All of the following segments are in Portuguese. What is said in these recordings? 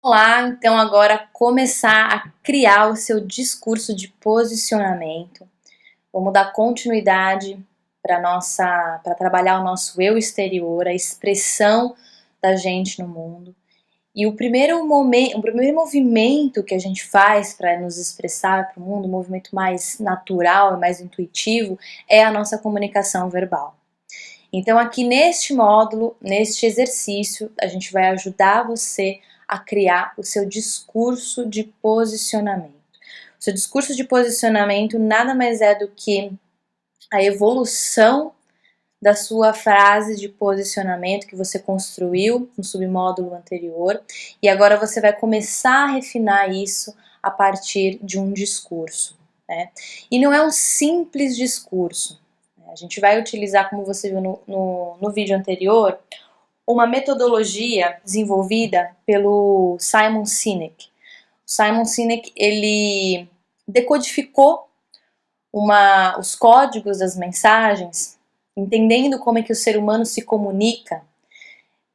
Olá, então agora começar a criar o seu discurso de posicionamento. Vamos dar continuidade para trabalhar o nosso eu exterior, a expressão da gente no mundo. E o primeiro movimento que a gente faz para nos expressar para o mundo, um movimento mais natural e mais intuitivo, é a nossa comunicação verbal. Então, aqui neste módulo, neste exercício, a gente vai ajudar você a criar o seu discurso de posicionamento. O seu discurso de posicionamento nada mais é do que a evolução da sua frase de posicionamento que você construiu no submódulo anterior, e agora você vai começar a refinar isso a partir de um discurso, né? E não é um simples discurso. A gente vai utilizar, como você viu no vídeo anterior, uma metodologia desenvolvida pelo Simon Sinek. O Simon Sinek, ele decodificou os códigos das mensagens, entendendo como é que o ser humano se comunica,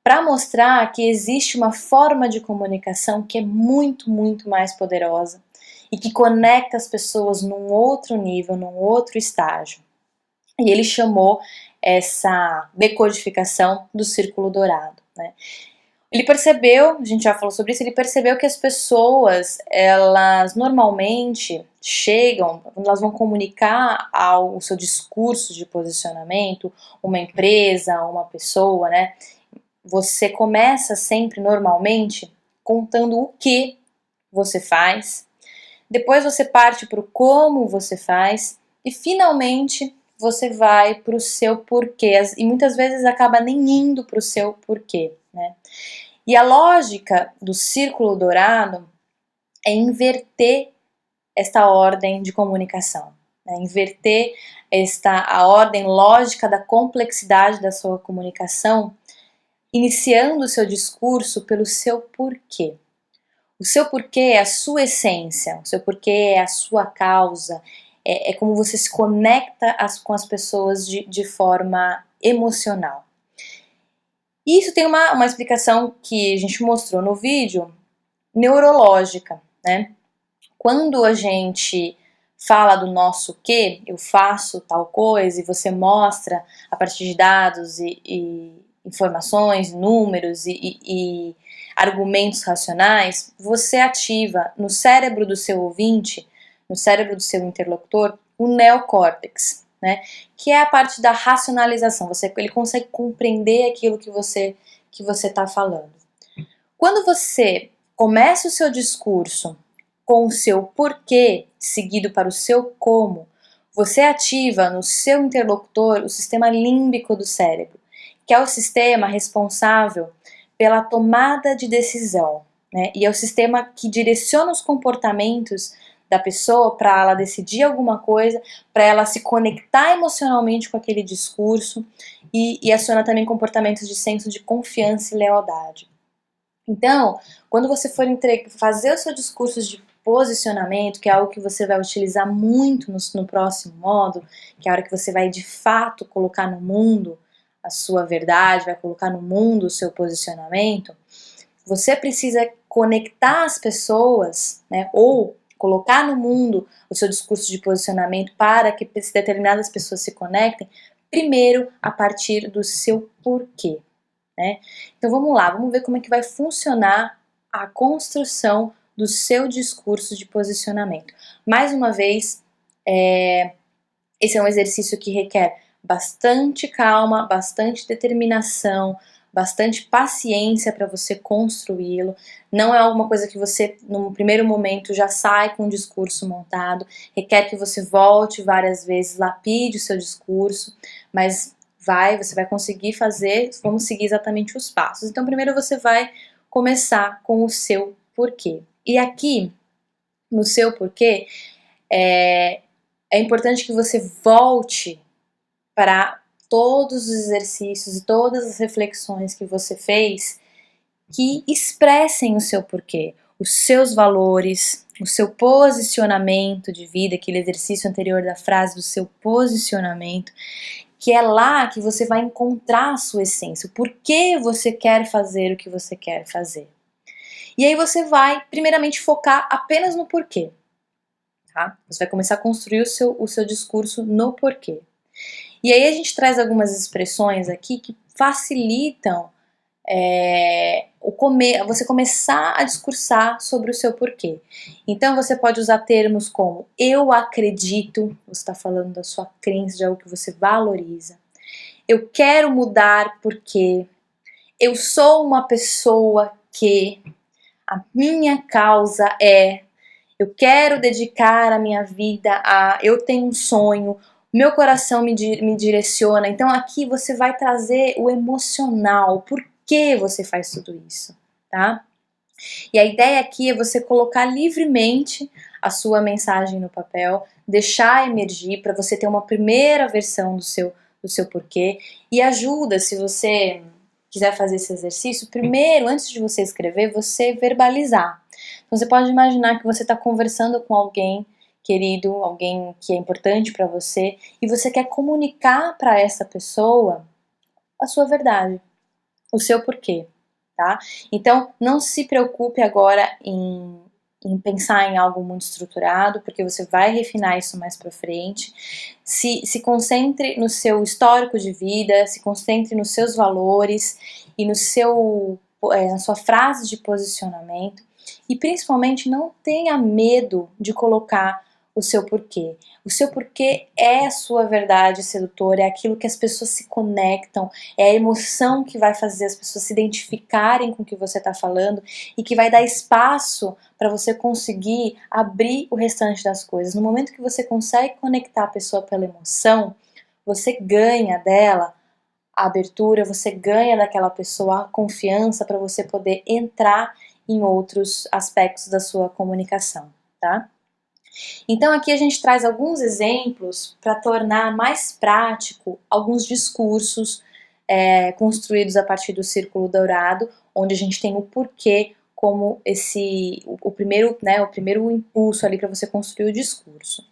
para mostrar que existe uma forma de comunicação que é muito, muito mais poderosa e que conecta as pessoas num outro nível, num outro estágio. E ele chamou essa decodificação do círculo dourado, né? Ele percebeu, a gente já falou sobre isso, ele percebeu que as pessoas, elas normalmente chegam, elas vão comunicar o seu discurso de posicionamento, uma empresa, uma pessoa, né? Você começa sempre, normalmente, contando o que você faz, depois você parte para o como você faz e, finalmente, você vai para o seu porquê, e muitas vezes acaba nem indo para o seu porquê, né? E a lógica do círculo dourado é inverter esta ordem de comunicação, né? Inverter a ordem lógica da complexidade da sua comunicação, iniciando o seu discurso pelo seu porquê. O seu porquê é a sua essência, o seu porquê é a sua causa, é como você se conecta com as pessoas de forma emocional. E isso tem uma explicação que a gente mostrou no vídeo, neurológica, né? Quando a gente fala do nosso quê, eu faço tal coisa, e você mostra a partir de dados e informações, números e argumentos racionais, você ativa no cérebro do seu ouvinte, no cérebro do seu interlocutor, o neocórtex, né? Que é a parte da racionalização. Ele consegue compreender aquilo que você está falando. Quando você começa o seu discurso com o seu porquê, seguido para o seu como, você ativa no seu interlocutor o sistema límbico do cérebro, que é o sistema responsável pela tomada de decisão, né? E é o sistema que direciona os comportamentos da pessoa para ela decidir alguma coisa, para ela se conectar emocionalmente com aquele discurso e aciona também comportamentos de senso de confiança e lealdade. Então, quando você for fazer o seu discurso de posicionamento, que é algo que você vai utilizar muito no próximo módulo, que é a hora que você vai de fato colocar no mundo a sua verdade, vai colocar no mundo o seu posicionamento, você precisa conectar as pessoas, né, ou colocar no mundo o seu discurso de posicionamento para que determinadas pessoas se conectem, primeiro a partir do seu porquê, né? Então vamos lá, vamos ver como é que vai funcionar a construção do seu discurso de posicionamento. Mais uma vez, esse é um exercício que requer bastante calma, bastante determinação, bastante paciência para você construí-lo. Não é alguma coisa que você, num primeiro momento, já sai com um discurso montado. Requer que você volte várias vezes, lapide o seu discurso, mas você vai conseguir fazer, vamos seguir exatamente os passos. Então, primeiro você vai começar com o seu porquê. E aqui, no seu porquê, é importante que você volte para todos os exercícios e todas as reflexões que você fez que expressem o seu porquê, os seus valores, o seu posicionamento de vida, aquele exercício anterior da frase do seu posicionamento, que é lá que você vai encontrar a sua essência, o porquê você quer fazer o que você quer fazer. E aí você vai, primeiramente, focar apenas no porquê. Tá? Você vai começar a construir o seu discurso no porquê. E aí a gente traz algumas expressões aqui que facilitam você começar a discursar sobre o seu porquê. Então você pode usar termos como eu acredito, você está falando da sua crença, de algo que você valoriza. Eu quero mudar porque eu sou uma pessoa que a minha causa é, eu quero dedicar a minha vida a, eu tenho um sonho, meu coração me direciona. Então aqui você vai trazer o emocional, por que você faz tudo isso, tá? E a ideia aqui é você colocar livremente a sua mensagem no papel, deixar emergir para você ter uma primeira versão do seu porquê. E ajuda, se você quiser fazer esse exercício, primeiro, antes de você escrever, você verbalizar. Então você pode imaginar que você está conversando com alguém querido, alguém que é importante para você, e você quer comunicar para essa pessoa a sua verdade, o seu porquê, tá? Então não se preocupe agora em pensar em algo muito estruturado, porque você vai refinar isso mais para frente. Se concentre no seu histórico de vida, se concentre nos seus valores e na sua frase de posicionamento. E principalmente não tenha medo de colocar o seu porquê. O seu porquê é a sua verdade sedutora, é aquilo que as pessoas se conectam, é a emoção que vai fazer as pessoas se identificarem com o que você está falando e que vai dar espaço para você conseguir abrir o restante das coisas. No momento que você consegue conectar a pessoa pela emoção, você ganha dela a abertura, você ganha daquela pessoa a confiança para você poder entrar em outros aspectos da sua comunicação, tá? Então aqui a gente traz alguns exemplos para tornar mais prático alguns discursos construídos a partir do círculo dourado, onde a gente tem o porquê como o primeiro impulso ali para você construir o discurso.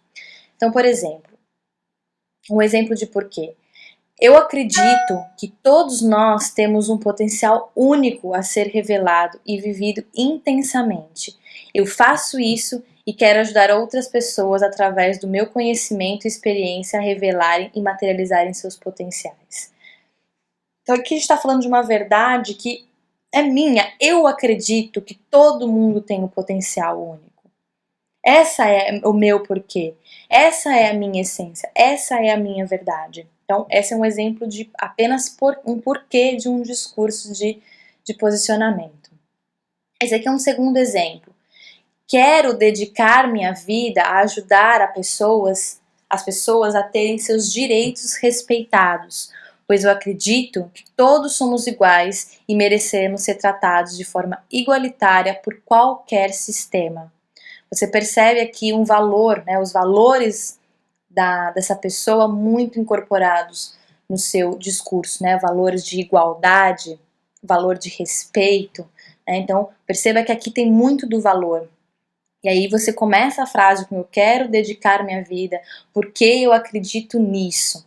Então, por exemplo, um exemplo de porquê. Eu acredito que todos nós temos um potencial único a ser revelado e vivido intensamente. Eu faço isso e quero ajudar outras pessoas através do meu conhecimento e experiência a revelarem e materializarem seus potenciais. Então aqui a gente está falando de uma verdade que é minha. Eu acredito que todo mundo tem um potencial único. Essa é o meu porquê. Essa é a minha essência. Essa é a minha verdade. Então, esse é um exemplo de apenas um porquê de um discurso de posicionamento. Esse aqui é um segundo exemplo. Quero dedicar minha vida a ajudar as pessoas a terem seus direitos respeitados, pois eu acredito que todos somos iguais e merecemos ser tratados de forma igualitária por qualquer sistema. Você percebe aqui um valor, né, os valores dessa pessoa muito incorporados no seu discurso, né, valores de igualdade, valor de respeito, né, então perceba que aqui tem muito do valor. E aí você começa a frase com eu quero dedicar minha vida porque eu acredito nisso.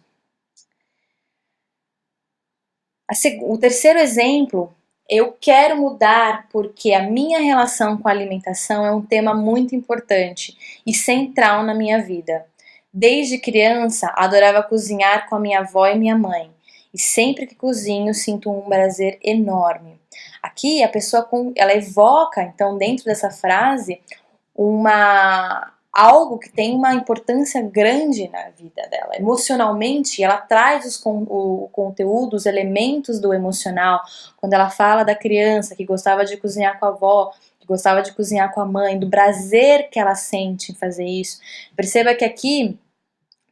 O terceiro exemplo, eu quero mudar porque a minha relação com a alimentação é um tema muito importante e central na minha vida. Desde criança, adorava cozinhar com a minha avó e minha mãe. E sempre que cozinho, sinto um prazer enorme. Aqui a pessoa ela evoca, então, dentro dessa frase, algo que tem uma importância grande na vida dela. Emocionalmente, ela traz o conteúdo, os elementos do emocional. Quando ela fala da criança que gostava de cozinhar com a avó, que gostava de cozinhar com a mãe, do prazer que ela sente em fazer isso. Perceba que aqui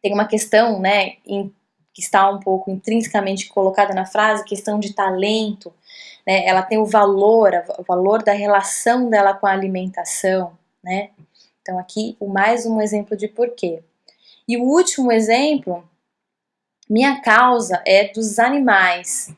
tem uma questão, né, que está um pouco intrinsecamente colocada na frase, questão de talento, né? Ela tem o valor da relação dela com a alimentação, né? Então aqui mais um exemplo de porquê. E o último exemplo, minha causa é dos animais.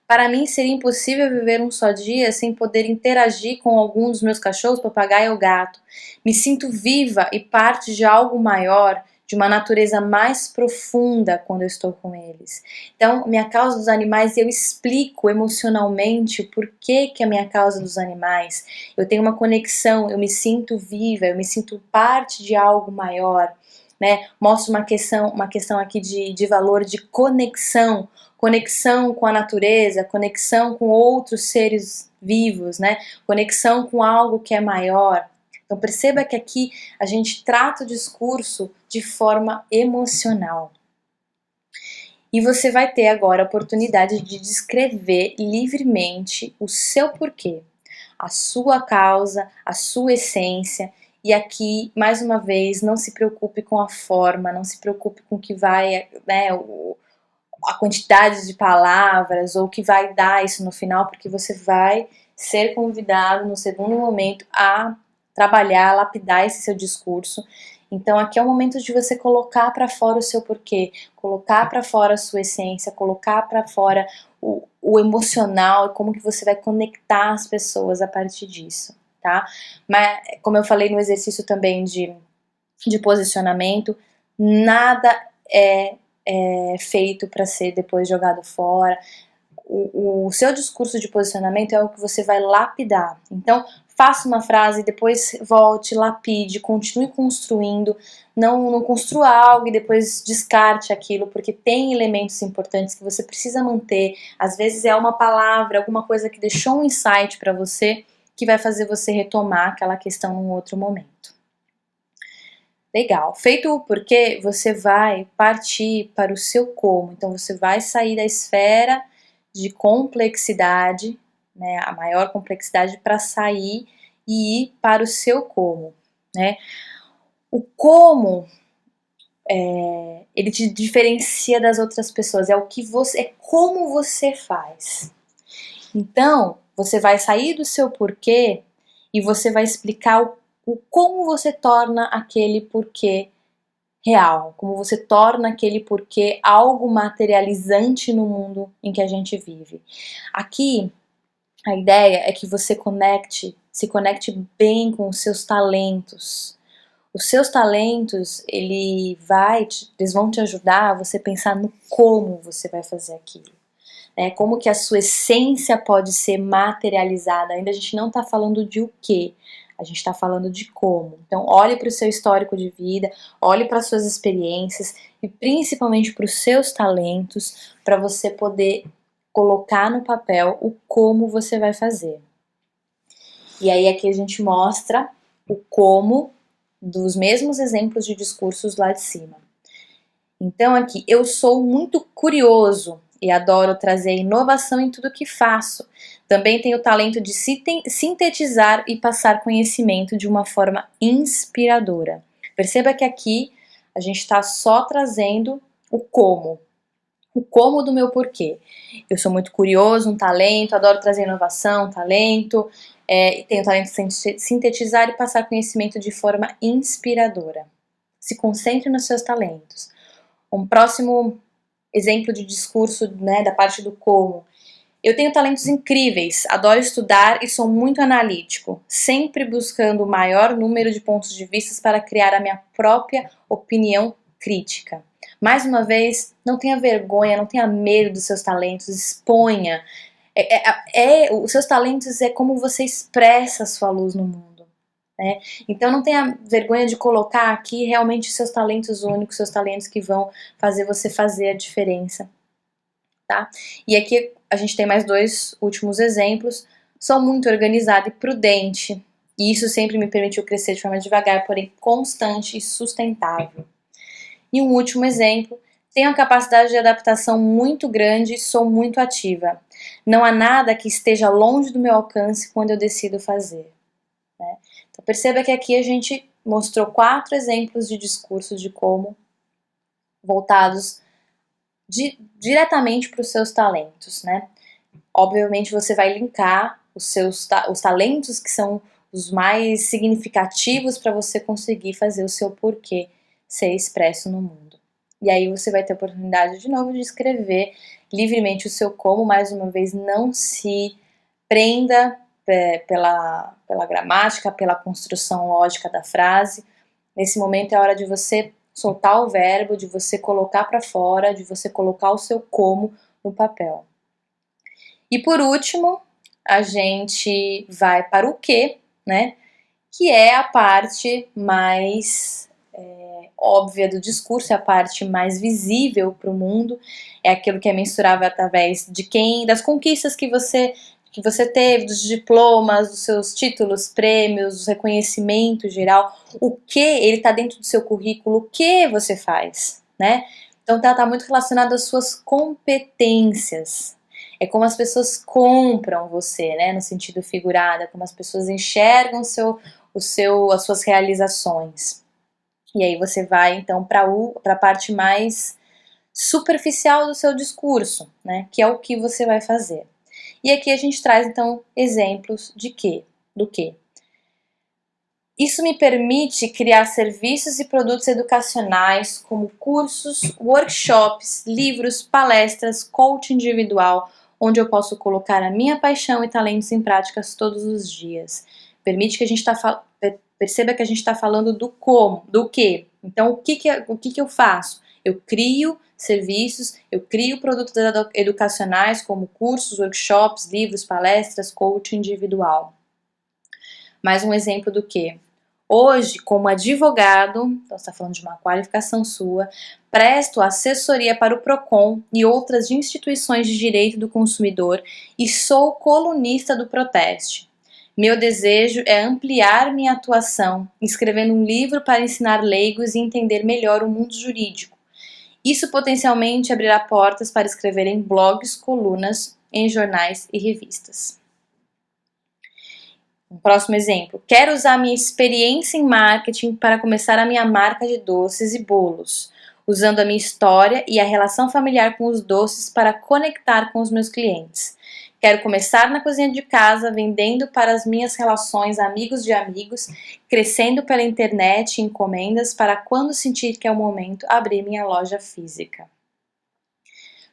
Para mim seria impossível viver um só dia sem poder interagir com algum dos meus cachorros, papagaio ou gato. Me sinto viva e parte de algo maior de uma natureza mais profunda quando eu estou com eles. Então, minha causa dos animais, eu explico emocionalmente o porquê que é a minha causa dos animais. Eu tenho uma conexão, eu me sinto viva, eu me sinto parte de algo maior, né? Mostro uma questão aqui de valor de conexão, conexão com a natureza, conexão com outros seres vivos, né? Conexão com algo que é maior. Então perceba que aqui a gente trata o discurso de forma emocional. E você vai ter agora a oportunidade de descrever livremente o seu porquê, a sua causa, a sua essência. E aqui, mais uma vez, não se preocupe com a forma, não se preocupe com o que vai, né, a quantidade de palavras ou o que vai dar isso no final, porque você vai ser convidado no segundo momento a trabalhar, lapidar esse seu discurso. Então aqui é o momento de você colocar para fora o seu porquê, colocar para fora a sua essência, colocar para fora o emocional e como que você vai conectar as pessoas a partir disso, tá? Mas como eu falei no exercício também de posicionamento, nada é feito para ser depois jogado fora. O seu discurso de posicionamento é o que você vai lapidar. Então, faça uma frase, depois volte, lapide, continue construindo. Não construa algo e depois descarte aquilo, porque tem elementos importantes que você precisa manter. Às vezes é uma palavra, alguma coisa que deixou um insight para você, que vai fazer você retomar aquela questão num outro momento. Legal. Feito o porquê, você vai partir para o seu como. Então, você vai sair da esfera de complexidade, né, a maior complexidade, para sair e ir para o seu como, né? O como, ele te diferencia das outras pessoas, é como você faz. Então, você vai sair do seu porquê e você vai explicar o como você torna aquele porquê real, como você torna aquele porquê algo materializante no mundo em que a gente vive. Aqui, a ideia é que você se conecte bem com os seus talentos. Os seus talentos, eles vão te ajudar a você pensar no como você vai fazer aquilo. Como que a sua essência pode ser materializada. Ainda a gente não está falando de o que, a gente está falando de como. Então, olhe para o seu histórico de vida, olhe para as suas experiências e principalmente para os seus talentos, para você poder colocar no papel o como você vai fazer. E aí aqui a gente mostra o como dos mesmos exemplos de discursos lá de cima. Então aqui, eu sou muito curioso e adoro trazer inovação em tudo que faço. Também tenho o talento de sintetizar e passar conhecimento de uma forma inspiradora. Perceba que aqui a gente está só trazendo o como do meu porquê. Eu sou muito curioso, um talento, adoro trazer inovação, talento, tenho o talento de sintetizar e passar conhecimento de forma inspiradora. Se concentre nos seus talentos. Um próximo exemplo de discurso, né, da parte do como. Eu tenho talentos incríveis, adoro estudar e sou muito analítico, sempre buscando o maior número de pontos de vista para criar a minha própria opinião crítica. Mais uma vez, não tenha vergonha, não tenha medo dos seus talentos, exponha. Os seus talentos é como você expressa a sua luz no mundo. Né? Então não tenha vergonha de colocar aqui realmente seus talentos únicos, seus talentos que vão fazer você fazer a diferença. Tá? E aqui a gente tem mais dois últimos exemplos. Sou muito organizada e prudente, e isso sempre me permitiu crescer de forma devagar, porém constante e sustentável. E um último exemplo, tenho a capacidade de adaptação muito grande e sou muito ativa. Não há nada que esteja longe do meu alcance quando eu decido fazer. Né? Então perceba que aqui a gente mostrou 4 exemplos de discursos de como voltados diretamente para os seus talentos, né? Obviamente você vai linkar os talentos que são os mais significativos para você conseguir fazer o seu porquê ser expresso no mundo. E aí você vai ter a oportunidade de novo de escrever livremente o seu como, mais uma vez, não se prenda pela gramática, pela construção lógica da frase. Nesse momento é hora de você soltar o verbo, de você colocar para fora, de você colocar o seu como no papel. E por último, a gente vai para o que, né? Que é a parte mais óbvia do discurso, é a parte mais visível para o mundo, é aquilo que é mensurável através de das conquistas que você teve, dos diplomas, dos seus títulos, prêmios, dos reconhecimentos geral, o que ele está dentro do seu currículo, o que você faz, né? Então tá muito relacionado às suas competências. É como as pessoas compram você, né? No sentido figurado, é como as pessoas enxergam as suas realizações. E aí você vai então para a parte mais superficial do seu discurso, né? Que é o que você vai fazer. E aqui a gente traz então exemplos de quê? Do quê? Isso me permite criar serviços e produtos educacionais como cursos, workshops, livros, palestras, coaching individual, onde eu posso colocar a minha paixão e talentos em práticas todos os dias. Permite que a gente perceba que a gente está falando do como, do que. Então, o que eu faço? Eu crio serviços, eu crio produtos educacionais como cursos, workshops, livros, palestras, coaching individual. Mais um exemplo do que? Hoje, como advogado, então você está falando de uma qualificação sua, presto assessoria para o PROCON e outras instituições de direito do consumidor e sou colunista do Proteste. Meu desejo é ampliar minha atuação, escrevendo um livro para ensinar leigos e entender melhor o mundo jurídico. Isso potencialmente abrirá portas para escrever em blogs, colunas, em jornais e revistas. Um próximo exemplo. Quero usar minha experiência em marketing para começar a minha marca de doces e bolos, usando a minha história e a relação familiar com os doces para conectar com os meus clientes. Quero começar na cozinha de casa, vendendo para as minhas relações amigos de amigos, crescendo pela internet e encomendas para quando sentir que é o momento, abrir minha loja física.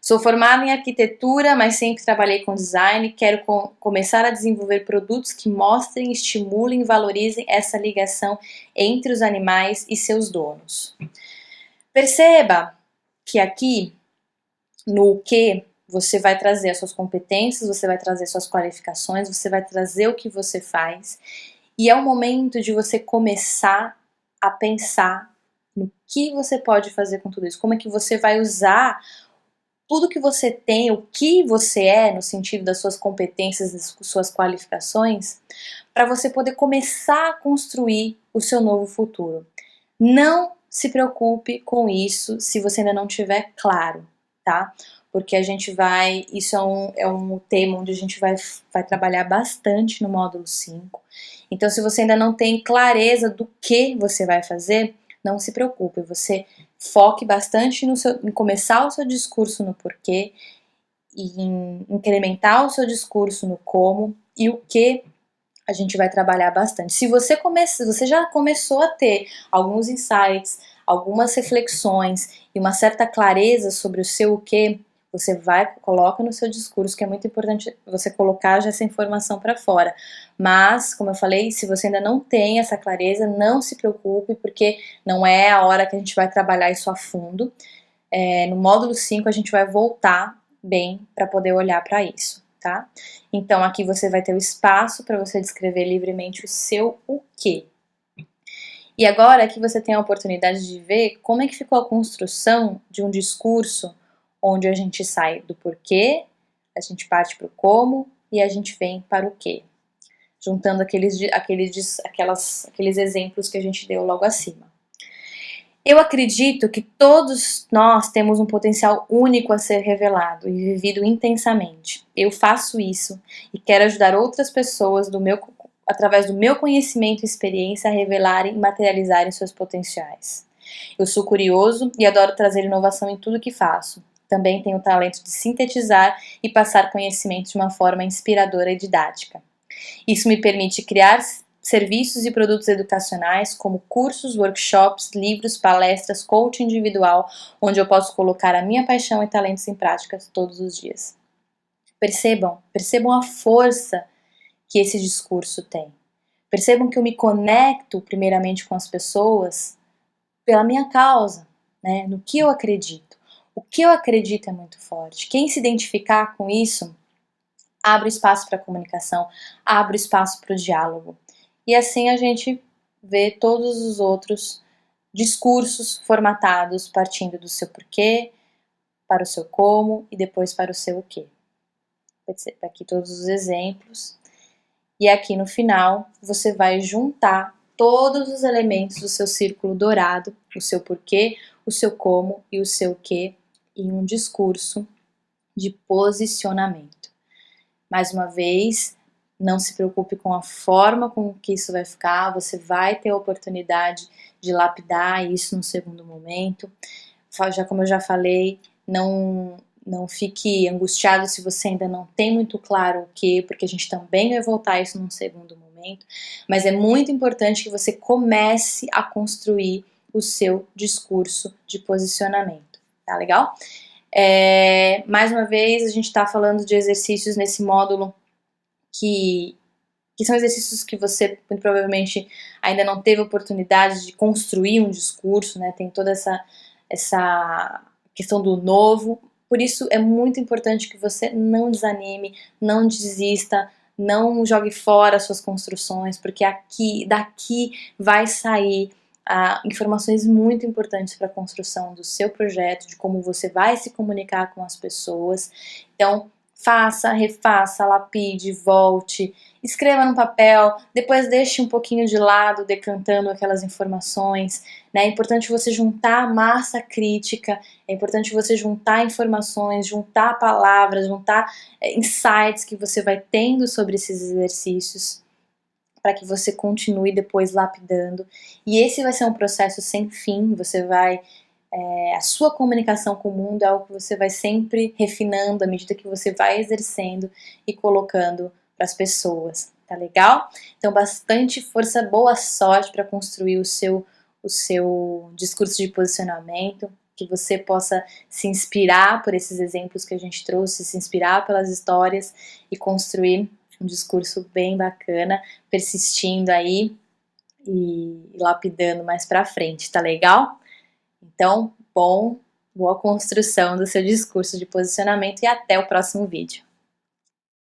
Sou formada em arquitetura, mas sempre trabalhei com design. Quero começar a desenvolver produtos que mostrem, estimulem e valorizem essa ligação entre os animais e seus donos. Perceba que aqui, no que, você vai trazer as suas competências, você vai trazer suas qualificações, você vai trazer o que você faz. E é o momento de você começar a pensar no que você pode fazer com tudo isso. Como é que você vai usar tudo que você tem, o que você é, no sentido das suas competências, das suas qualificações, para você poder começar a construir o seu novo futuro. Não se preocupe com isso se você ainda não tiver claro, tá? Porque a gente vai, isso é um tema onde a gente vai trabalhar bastante no módulo 5. Então, se você ainda não tem clareza do que você vai fazer, não se preocupe, você foque bastante em começar o seu discurso no porquê, e em incrementar o seu discurso no como e o que a gente vai trabalhar bastante. Se você já começou a ter alguns insights, algumas reflexões e uma certa clareza sobre o seu o que, você coloca no seu discurso, que é muito importante você colocar já essa informação para fora. Mas, como eu falei, se você ainda não tem essa clareza, não se preocupe, porque não é a hora que a gente vai trabalhar isso a fundo. No módulo 5 a gente vai voltar bem para poder olhar para isso, tá? Então aqui você vai ter o espaço para você descrever livremente o seu o quê. E agora aqui você tem a oportunidade de ver como é que ficou a construção de um discurso onde a gente sai do porquê, a gente parte para o como e a gente vem para o quê. Juntando aqueles exemplos que a gente deu logo acima. Eu acredito que todos nós temos um potencial único a ser revelado e vivido intensamente. Eu faço isso e quero ajudar outras pessoas através do meu conhecimento e experiência a revelarem e materializarem seus potenciais. Eu sou curioso e adoro trazer inovação em tudo que faço. Também tenho o talento de sintetizar e passar conhecimento de uma forma inspiradora e didática. Isso me permite criar serviços e produtos educacionais como cursos, workshops, livros, palestras, coaching individual, onde eu posso colocar a minha paixão e talentos em prática todos os dias. Percebam a força que esse discurso tem. Percebam que eu me conecto primeiramente com as pessoas pela minha causa, né? No que eu acredito. O que eu acredito é muito forte. Quem se identificar com isso, abre espaço para a comunicação, abre espaço para o diálogo. E assim a gente vê todos os outros discursos formatados partindo do seu porquê, para o seu como e depois para o seu o quê. Aqui todos os exemplos. E aqui no final você vai juntar todos os elementos do seu círculo dourado, o seu porquê, o seu como e o seu quê, em um discurso de posicionamento. Mais uma vez, não se preocupe com a forma com que isso vai ficar, você vai ter a oportunidade de lapidar isso no segundo momento. Já como eu já falei, não fique angustiado se você ainda não tem muito claro o que, porque a gente também vai voltar a isso num segundo momento, mas é muito importante que você comece a construir o seu discurso de posicionamento, tá legal? Mais uma vez, a gente está falando de exercícios nesse módulo que são exercícios que você muito provavelmente ainda não teve oportunidade de construir um discurso, né? Tem toda essa questão do novo. Por isso é muito importante que você não desanime, não desista, não jogue fora as suas construções, porque daqui vai sair informações muito importantes para a construção do seu projeto, de como você vai se comunicar com as pessoas. Então, faça, refaça, lapide, volte, escreva no papel, depois deixe um pouquinho de lado, decantando aquelas informações, né? É importante você juntar massa crítica, é importante você juntar informações, juntar palavras, juntar insights que você vai tendo sobre esses exercícios, para que você continue depois lapidando. E esse vai ser um processo sem fim, a sua comunicação com o mundo é algo que você vai sempre refinando à medida que você vai exercendo e colocando para as pessoas, tá legal? Então, bastante força, boa sorte para construir o seu discurso de posicionamento, que você possa se inspirar por esses exemplos que a gente trouxe, se inspirar pelas histórias e construir um discurso bem bacana, persistindo aí e lapidando mais pra frente, tá legal? Então, boa construção do seu discurso de posicionamento e até o próximo vídeo.